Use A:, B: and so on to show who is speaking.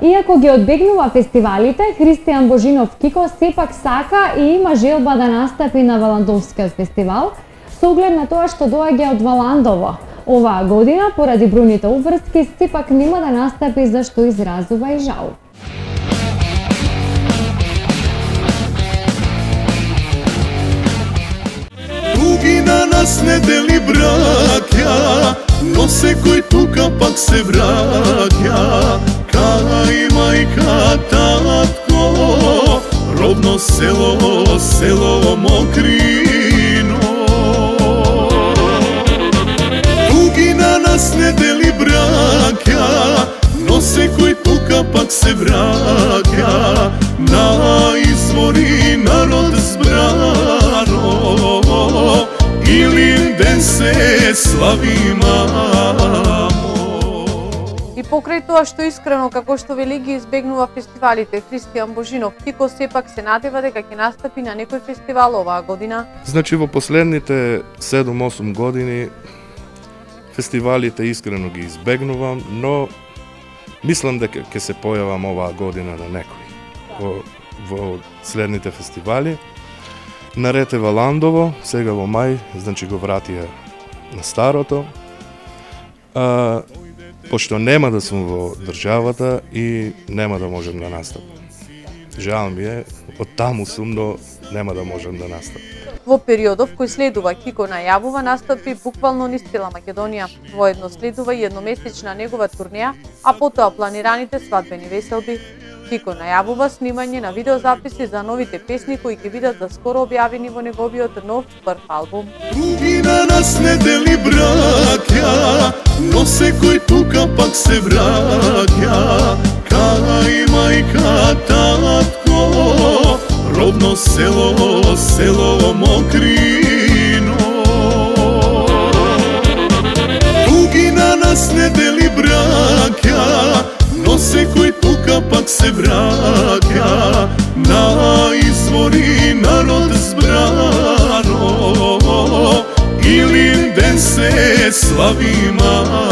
A: Иако ги одбегнува фестивалите, Христијан Божинов Кико сепак сака и има желба да настапи на Валандовскиот фестивал, со оглед на тоа што доаѓа од Валандово. Оваа година, поради бројните обврски, сепак нема да настапи, за што изразува и жал.
B: Тугина нас не дели браќа, но секој тука пак се враќа. Кај мајка, татко, родно село, село Мокрино. Тугина нас не дели браќа, но секој тука пак се враќа. На извори народ збрано, Илин ден се слави, мамо.
C: И покрај тоа што искрено, како што вели, ги избегнува фестивалите, Христијан Божинов Кико сепак се надева дека ќе настапи на некој фестивал оваа година.
D: Значи во последните 7-8 години фестивалите искрено ги избегнувам, но мислам дека ќе се појавам оваа година на некој во следните фестивали. Наред е Валандово, сега во мај, значи го вратија на старото. Пошто нема да сум во државата и нема да можем да настапам. Жал ми е, од таму сум, но нема да можем да настапам.
C: Во периодов кој следува, Кико најавува настапи буквално низ цела Македонија. Воедно следува и едномесечна негова турнеја, а потоа планираните свадбени веселби. Кико најавува снимање на видеозаписи за новите песни кои ќе бидат за скоро објавени во неговиот нов прв албум.
B: Тугина нас не дели браќа, но секој тука пак се враќа. Кај мајка, татко, родно село, село Мокрино. Тугина нас не дели браќа, но секој тука пак се враќа. На извори народ збрано, Илин ден се слави, мамо.